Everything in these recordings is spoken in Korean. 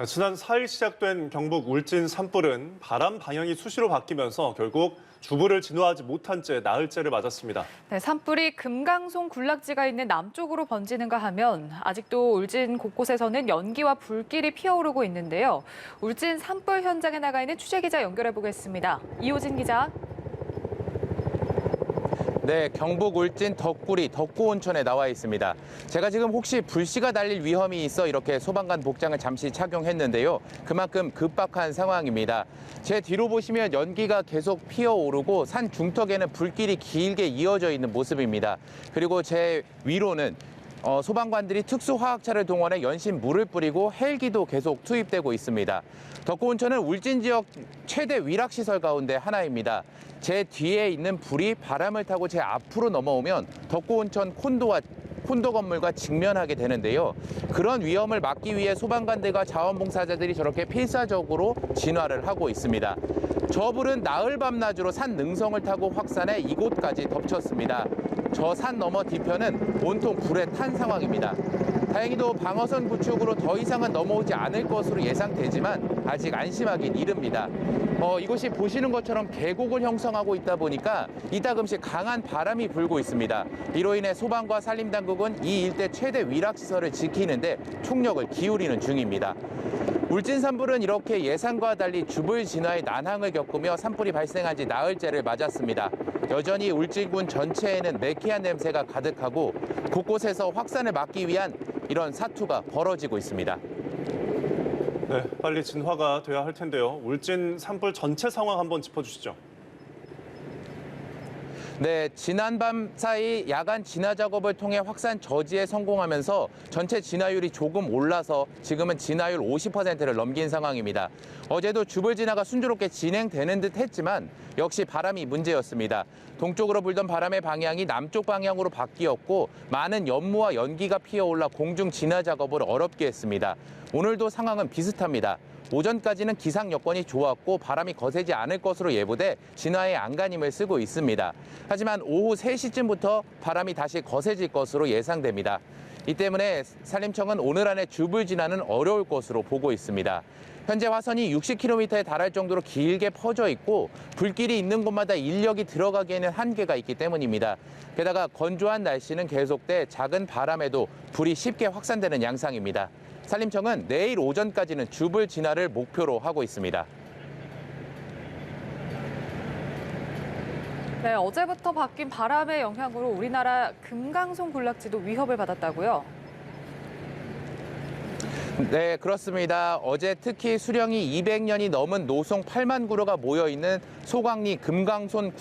지난 4일 시작된 경북 울진 산불은 바람 방향이 수시로 바뀌면서 결국 주부를 진화하지 못한 채 나흘째를 맞았습니다. 네, 산불이 금강송 군락지가 있는 남쪽으로 번지는가 하면 아직도 울진 곳곳에서는 연기와 불길이 피어오르고 있는데요. 울진 산불 현장에 나가 있는 취재기자 연결해 보겠습니다. 이호진 기자. 네, 경북 울진 덕구리 덕구온천에 나와 있습니다. 제가 지금 혹시 불씨가 달릴 위험이 있어 이렇게 소방관 복장을 잠시 착용했는데요. 그만큼 급박한 상황입니다. 제 뒤로 보시면 연기가 계속 피어오르고 산 중턱에는 불길이 길게 이어져 있는 모습입니다. 그리고 제 위로는 소방관들이 특수화학차를 동원해 연신 물을 뿌리고 헬기도 계속 투입되고 있습니다. 덕구온천은 울진 지역 최대 위락시설 가운데 하나입니다. 제 뒤에 있는 불이 바람을 타고 제 앞으로 넘어오면 덕구온천 콘도 건물과 직면하게 되는데요. 그런 위험을 막기 위해 소방관들과 자원봉사자들이 저렇게 필사적으로 진화를 하고 있습니다. 저 불은 나흘 밤낮으로 산 능성을 타고 확산해 이곳까지 덮쳤습니다. 저 산 너머 뒤편은 온통 불에 탄 상황입니다. 다행히도 방어선 구축으로 더 이상은 넘어오지 않을 것으로 예상되지만 아직 안심하긴 이릅니다. 이곳이 보시는 것처럼 계곡을 형성하고 있다 보니까 이따금씩 강한 바람이 불고 있습니다. 이로 인해 소방과 산림당국은 이 일대 최대 위락시설을 지키는데 총력을 기울이는 중입니다. 울진 산불은 이렇게 예상과 달리 주불 진화의 난항을 겪으며 산불이 발생한 지 나흘째를 맞았습니다. 여전히 울진군 전체에는 매캐한 냄새가 가득하고 곳곳에서 확산을 막기 위한 이런 사투가 벌어지고 있습니다. 네, 빨리 진화가 돼야 할 텐데요. 울진 산불 전체 상황 한번 짚어주시죠. 네, 지난밤 사이 야간 진화 작업을 통해 확산 저지에 성공하면서 전체 진화율이 조금 올라서 지금은 진화율 50%를 넘긴 상황입니다. 어제도 주불 진화가 순조롭게 진행되는 듯 했지만 역시 바람이 문제였습니다. 동쪽으로 불던 바람의 방향이 남쪽 방향으로 바뀌었고 많은 연무와 연기가 피어올라 공중 진화 작업을 어렵게 했습니다. 오늘도 상황은 비슷합니다. 오전까지는 기상 여건이 좋았고 바람이 거세지 않을 것으로 예보돼 진화에 안간힘을 쓰고 있습니다. 하지만 오후 3시쯤부터 바람이 다시 거세질 것으로 예상됩니다. 이 때문에 산림청은 오늘 안에 주불 진화는 어려울 것으로 보고 있습니다. 현재 화선이 60km에 달할 정도로 길게 퍼져 있고 불길이 있는 곳마다 인력이 들어가기에는 한계가 있기 때문입니다. 게다가 건조한 날씨는 계속돼 작은 바람에도 불이 쉽게 확산되는 양상입니다. 산림청은 내일 오전까지는 주불 진화를 목표로 하고 있습니다. 네, 어제부터 바뀐 바람의 영향으로 우리나라 금강송 군락지도 위협을 받았다고요? 네, 그렇습니다. 어제 특히 수령이 200년이 넘은 노송 8만 그루가 모여있는 소강리 금강손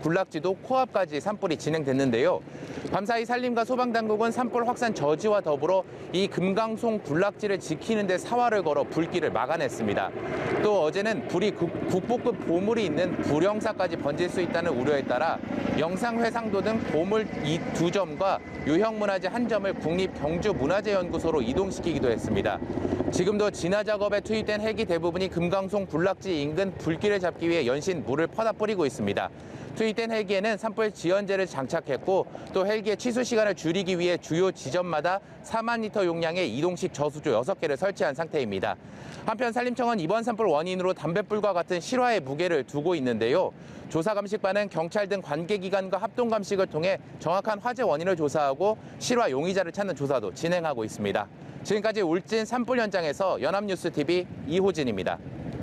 군락지도 코앞까지 산불이 진행됐는데요. 밤사이 산림과 소방당국은 산불 확산 저지와 더불어 이 금강송 군락지를 지키는 데 사활을 걸어 불길을 막아냈습니다. 또 어제는 불이 국보급 보물이 있는 불영사까지 번질 수 있다는 우려에 따라 영상회상도 등 보물 2점과 유형문화재 1점을 국립경주문화재연구소로 이동시키기도 했습니다. 지금도 진화 작업에 투입된 헬기 대부분이 금강송 군락지 인근 불길을 잡기 위해 연신 물을 퍼다 뿌리고 있습니다. 투입된 헬기에는 산불 지연제를 장착했고 또 헬기의 취수 시간을 줄이기 위해 주요 지점마다 4만 리터 용량의 이동식 저수조 6개를 설치한 상태입니다. 한편 산림청은 이번 산불 원인으로 담뱃불과 같은 실화의 무게를 두고 있는데요. 조사감식반은 경찰 등 관계기관과 합동감식을 통해 정확한 화재 원인을 조사하고 실화 용의자를 찾는 조사도 진행하고 있습니다. 지금까지 울진 산불 현장에서 연합뉴스TV 이호진입니다.